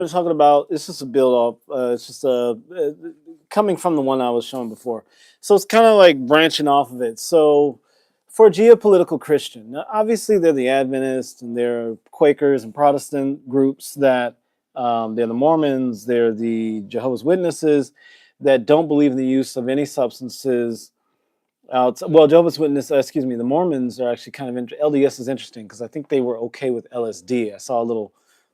We're talking about it's just a build off. It's just coming from the one I was showing before. So it's kind of like branching off of it. So for geopolitical Christian, now obviously they're the Adventists and they're Quakers and Protestant groups that they're the Mormons, they're the Jehovah's Witnesses that don't believe in the use of any substances. Well, Jehovah's Witness, excuse me, the Mormons are actually kind of LDS is interesting because I think they were okay with LSD. I saw a little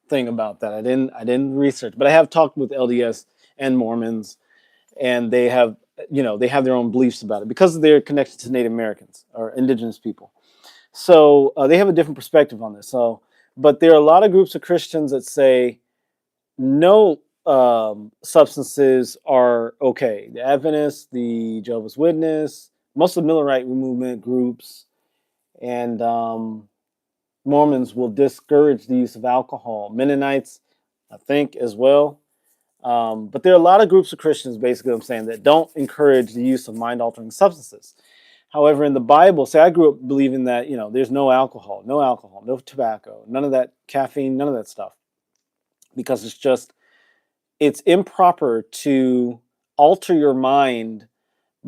thing about that. I didn't research, but I have talked with LDS and Mormons, and they have they have their own beliefs about it because of their connection to Native Americans or indigenous people. So they have a different perspective on this. So, but there are a lot of groups of Christians that say no substances are okay. The Adventists, the Jehovah's Witness, most of the Millerite movement groups, and Mormons will discourage the use of alcohol. Mennonites, I think, as well. But there are a lot of groups of Christians, basically, I'm saying, that don't encourage the use of mind-altering substances. However, in the Bible, say I grew up believing that, there's no alcohol, no tobacco, none of that caffeine, none of that stuff. Because it's improper to alter your mind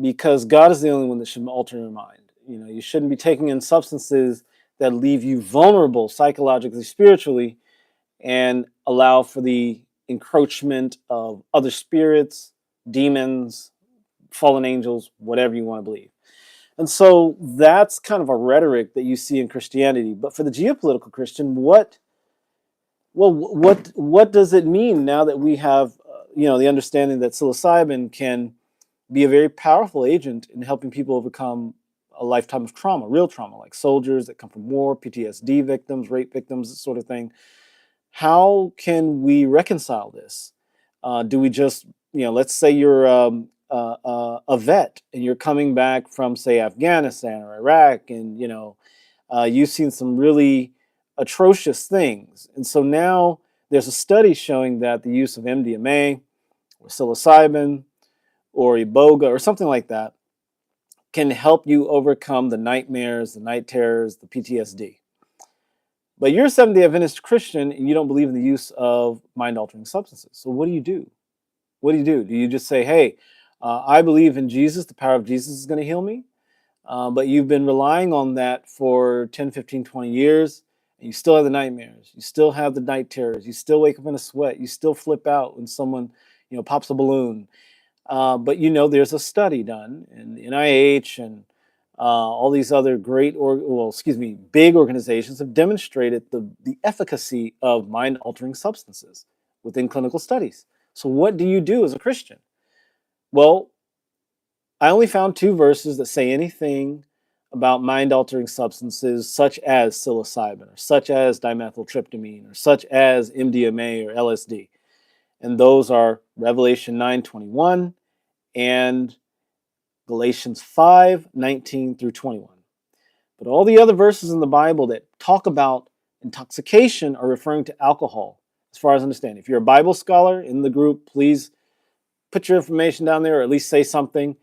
because God is the only one that should alter your mind. You shouldn't be taking in substances that leave you vulnerable psychologically, spiritually, and allow for the encroachment of other spirits, demons, fallen angels, whatever you want to believe. And so that's kind of a rhetoric that you see in Christianity. But for the geopolitical Christian, what does it mean now that we have the understanding that psilocybin can be a very powerful agent in helping people overcome a lifetime of trauma, real trauma, like soldiers that come from war, PTSD victims, rape victims, this sort of thing. How can we reconcile this? Do we just, let's say you're a vet and you're coming back from, say, Afghanistan or Iraq, and you've seen some really atrocious things, and so now there's a study showing that the use of MDMA or psilocybin or iboga or something like that can help you overcome the nightmares, the night terrors, the PTSD. But you're a Seventh-day Adventist Christian and you don't believe in the use of mind-altering substances. So what do you do? What do you do? Do you just say, hey, I believe in Jesus, the power of Jesus is going to heal me? But you've been relying on that for 10, 15, 20 years, and you still have the nightmares. You still have the night terrors. You still wake up in a sweat. You still flip out when someone, pops a balloon. But there's a study done in the NIH and all these other big organizations have demonstrated the efficacy of mind-altering substances within clinical studies. So what do you do as a Christian? Well, I only found 2 verses that say anything about mind-altering substances such as psilocybin or such as dimethyltryptamine or such as MDMA or LSD. And those are Revelation 9:21 and Galatians 5:19 through 21. But all the other verses in the Bible that talk about intoxication are referring to alcohol, as far as I understand. If you're a Bible scholar in the group, please put your information down there or at least say something.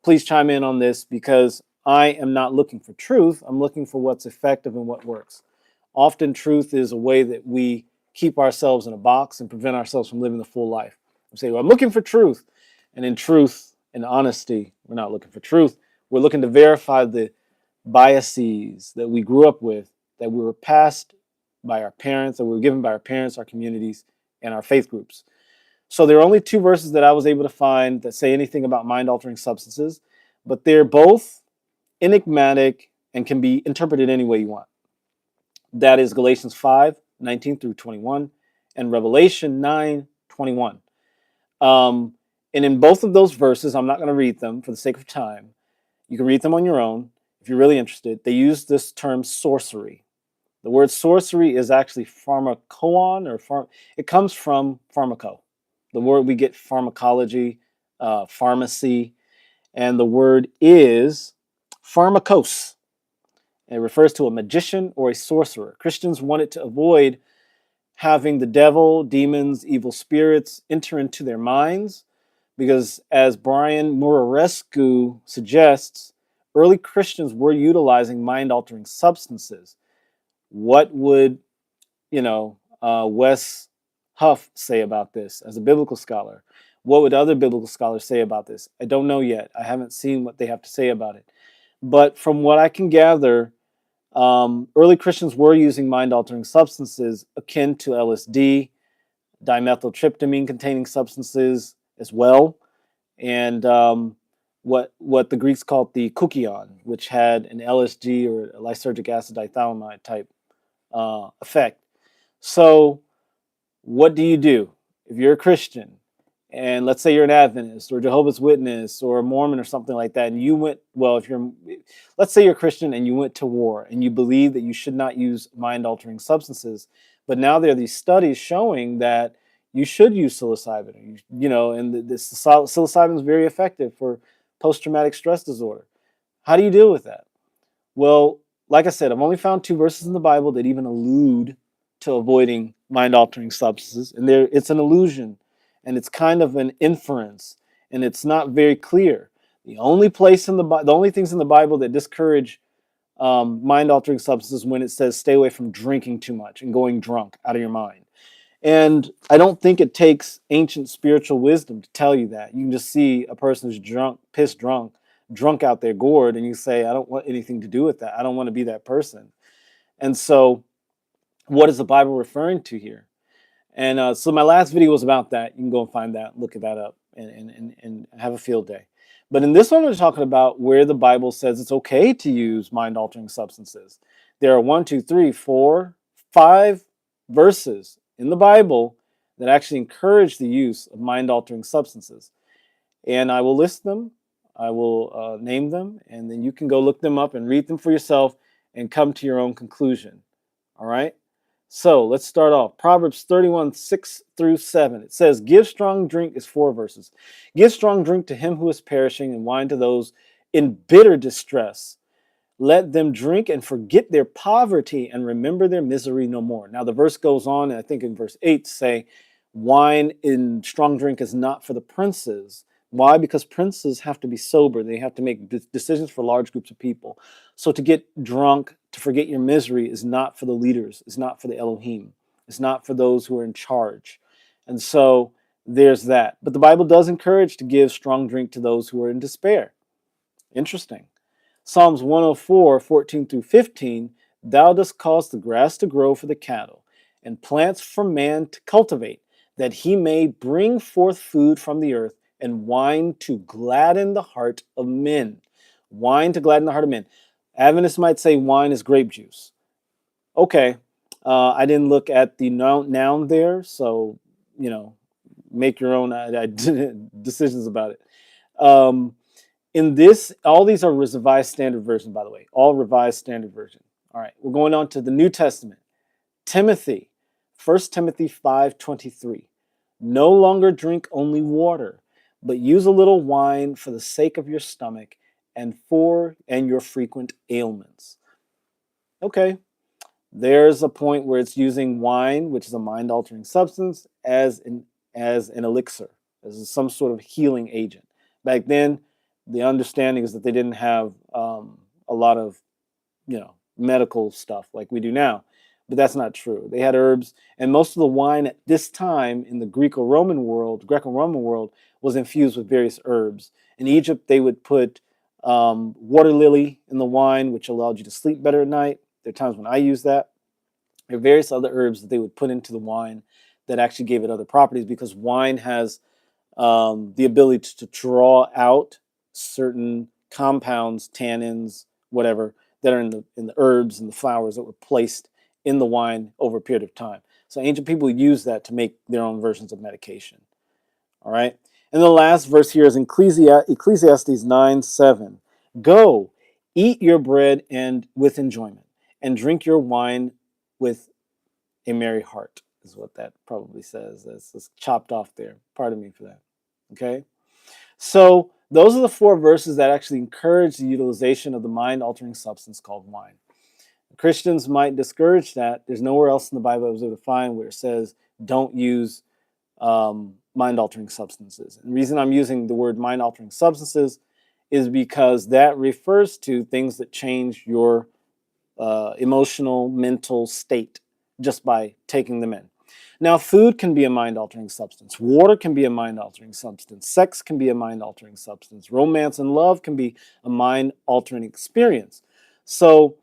Please chime in on this because I am not looking for truth. I'm looking for what's effective and what works. Often truth is a way that we keep ourselves in a box and prevent ourselves from living the full life. We say, well, I'm looking for truth. And in truth and honesty, we're not looking for truth. We're looking to verify the biases that we grew up with, that we were passed by our parents, that we were given by our parents, our communities, and our faith groups. So there are only 2 verses that I was able to find that say anything about mind-altering substances, but they're both enigmatic and can be interpreted any way you want. That is Galatians 5:19 through 21 and Revelation 9:21. And in both of those verses, I'm not going to read them for the sake of time. You can read them on your own if you're really interested. They use this term sorcery. The word sorcery is actually pharmakoon, it comes from pharmaco. The word we get pharmacology, pharmacy, and the word is pharmakos. It refers to a magician or a sorcerer. Christians wanted to avoid having the devil, demons, evil spirits enter into their minds because, as Brian Murarescu suggests, early Christians were utilizing mind-altering substances. What would, Wes Huff say about this as a biblical scholar? What would other biblical scholars say about this? I don't know yet. I haven't seen what they have to say about it. But from what I can gather, early Christians were using mind-altering substances akin to LSD, dimethyltryptamine containing substances as well, and what the Greeks called the kukion, which had an LSD or a lysergic acid diethylamide type effect. So what do you do if you're a Christian and let's say you're an Adventist or Jehovah's Witness or a Mormon or something like that, and you went, well, if you're, let's say you're a Christian and you went to war and you believe that you should not use mind-altering substances, but now there are these studies showing that you should use psilocybin, and this psilocybin is very effective for post-traumatic stress disorder. How do you deal with that? Well, like I said, I've only found 2 verses in the Bible that even allude to avoiding mind-altering substances, and it's an illusion, and it's kind of an inference, and it's not very clear. The only things in the Bible that discourage mind-altering substances when it says stay away from drinking too much and going drunk out of your mind. And I don't think it takes ancient spiritual wisdom to tell you that. You can just see a person who's drunk, pissed drunk out their gourd, and you say, I don't want anything to do with that. I don't want to be that person. And so what is the Bible referring to here? And so my last video was about that. You can go and find that, look at that up, and have a field day. But in this one, we're talking about where the Bible says it's okay to use mind-altering substances. There are 1, 2, 3, 4, 5 verses in the Bible that actually encourage the use of mind-altering substances. And I will list them. I will name them, and then you can go look them up and read them for yourself and come to your own conclusion. All right? So let's start off. Proverbs 31, 6 through 7. It says, give strong drink, is 4 verses. Give strong drink to him who is perishing, and wine to those in bitter distress. Let them drink and forget their poverty and remember their misery no more. Now the verse goes on, and I think in verse 8 say, wine in strong drink is not for the princes. Why? Because princes have to be sober. They have to make decisions for large groups of people. So to get drunk, to forget your misery, is not for the leaders. It's not for the Elohim. It's not for those who are in charge. And so there's that. But the Bible does encourage to give strong drink to those who are in despair. Interesting. Psalms 104, 14 through 15, thou dost cause the grass to grow for the cattle, and plants for man to cultivate, that he may bring forth food from the earth, and wine to gladden the heart of men. Wine to gladden the heart of men. Adventists might say wine is grape juice. Okay, I didn't look at the noun there, so, make your own decisions about it. In this, all these are Revised Standard Version, by the way. All Revised Standard Version. All right, we're going on to the New Testament. Timothy, 1 Timothy 5:23. No longer drink only water, but use a little wine for the sake of your stomach and your frequent ailments. Okay, there's a point where it's using wine, which is a mind-altering substance, as an elixir, as some sort of healing agent. Back then, the understanding is that they didn't have a lot of, medical stuff like we do now. But that's not true. They had herbs, and most of the wine at this time in the Greco-Roman world was infused with various herbs. In Egypt, they would put water lily in the wine, which allowed you to sleep better at night. There are times when I use that. There are various other herbs that they would put into the wine that actually gave it other properties, because wine has the ability to draw out certain compounds, tannins, whatever, that are in the herbs and the flowers that were placed in the wine over a period of time. So ancient people use that to make their own versions of medication. All right. And the last verse here is Ecclesiastes 9:7. Go, eat your bread and with enjoyment, and drink your wine with a merry heart, is what that probably says. That's chopped off there. Pardon me for that. Okay. So those are the 4 verses that actually encourage the utilization of the mind-altering substance called wine. Christians might discourage that. There's nowhere else in the Bible I was able to find where it says don't use mind-altering substances. And the reason I'm using the word mind-altering substances is because that refers to things that change your emotional, mental state just by taking them in. Now, food can be a mind-altering substance. Water can be a mind-altering substance. Sex can be a mind-altering substance. Romance and love can be a mind-altering experience. So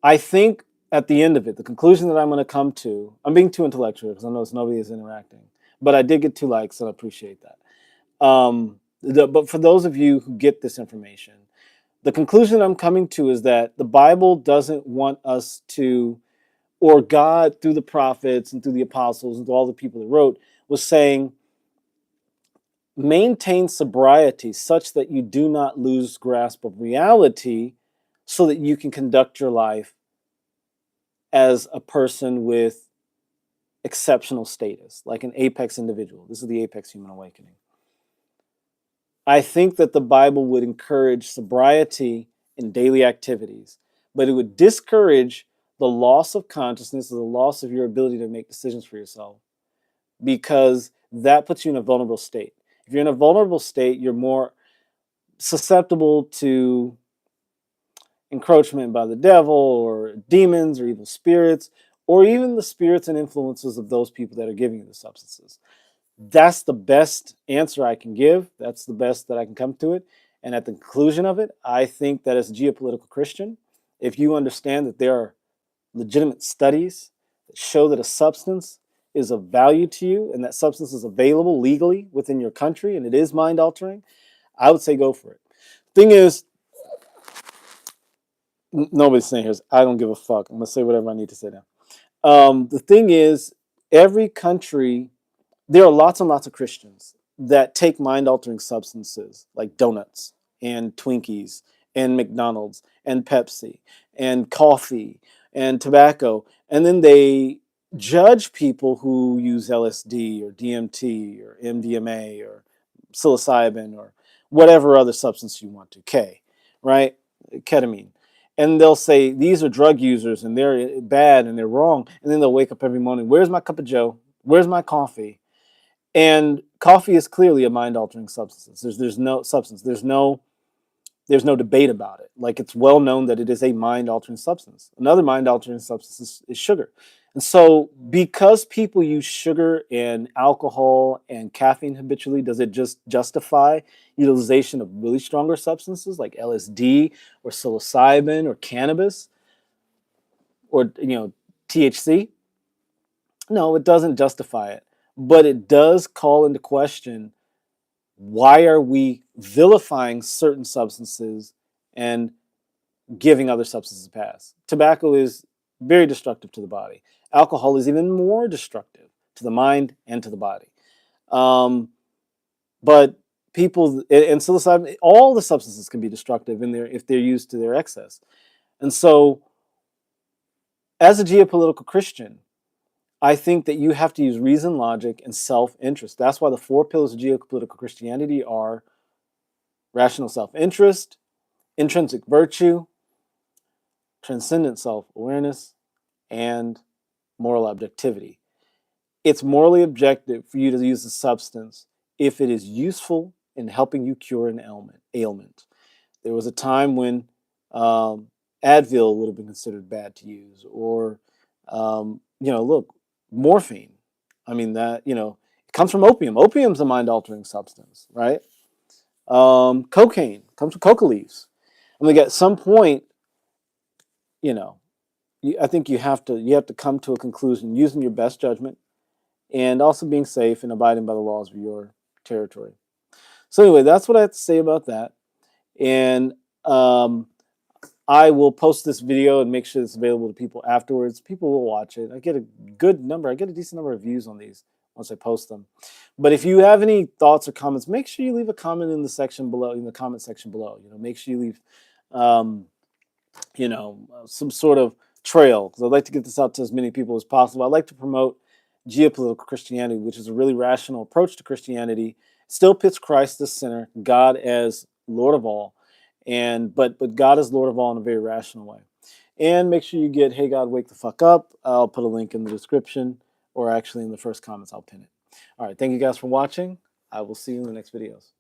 I think at the end of it, the conclusion that I'm going to come to, I'm being too intellectual because I notice nobody is interacting, but I did get 2 likes, and I appreciate that. But for those of you who get this information, the conclusion I'm coming to is that the Bible doesn't want us to, or God through the prophets and through the apostles and through all the people that wrote, was saying, maintain sobriety such that you do not lose grasp of reality so that you can conduct your life as a person with exceptional status, like an apex individual. This is the apex human awakening. I think that the Bible would encourage sobriety in daily activities, but it would discourage the loss of consciousness or the loss of your ability to make decisions for yourself, because that puts you in a vulnerable state. If you're in a vulnerable state, you're more susceptible to encroachment by the devil or demons or evil spirits, or even the spirits and influences of those people that are giving you the substances. That's the best answer I can give. That's the best that I can come to it. And at the conclusion of it, I think that as a geopolitical Christian, if you understand that there are legitimate studies that show that a substance is of value to you and that substance is available legally within your country and it is mind altering, I would say go for it. Thing is, nobody's saying here, I don't give a fuck. I'm going to say whatever I need to say now. The thing is, every country, there are lots and lots of Christians that take mind-altering substances like donuts and Twinkies and McDonald's and Pepsi and coffee and tobacco, and then they judge people who use LSD or DMT or MDMA or psilocybin or whatever other substance you want to, K, right? Ketamine. And they'll say, these are drug users and they're bad and they're wrong. And then they'll wake up every morning, where's my cup of joe? Where's my coffee? And coffee is clearly a mind-altering substance. There's no substance. There's no debate about it. Like, it's well known that it is a mind-altering substance. Another mind-altering substance is sugar. And so because people use sugar and alcohol and caffeine habitually, does it just justify utilization of really stronger substances like LSD or psilocybin or cannabis or THC? No, it doesn't justify it. But it does call into question, why are we vilifying certain substances and giving other substances a pass? Tobacco is very destructive to the body. Alcohol is even more destructive to the mind and to the body. But people, and psilocybin, all the substances can be destructive if they're used to their excess. And so, as a geopolitical Christian, I think that you have to use reason, logic, and self-interest. That's why the 4 pillars of geopolitical Christianity are rational self-interest, intrinsic virtue, transcendent self-awareness, and moral objectivity. It's morally objective for you to use the substance if it is useful in helping you cure an ailment. There was a time when Advil would have been considered bad to use, or look, morphine. I mean, that, it comes from opium. Opium's a mind-altering substance, right? Cocaine comes from coca leaves. I mean, at some point, I think you have to come to a conclusion using your best judgment and also being safe and abiding by the laws of your territory. So anyway, that's what I have to say about that. And I will post this video and make sure it's available to people afterwards. People will watch it. I get a decent number of views on these once I post them. But if you have any thoughts or comments, make sure you leave a comment in the section below, in the comment section below. Make sure you leave, some sort of trail, because I'd like to get this out to as many people as possible. I'd like to promote geopolitical Christianity, which is a really rational approach to Christianity. It still puts Christ as center, God as Lord of all, but God is Lord of all in a very rational way. And make sure you get Hey God, Wake the Fuck Up. I'll put a link in the description, or actually in the first comments, I'll pin it. All right, thank you guys for watching. I will see you in the next videos.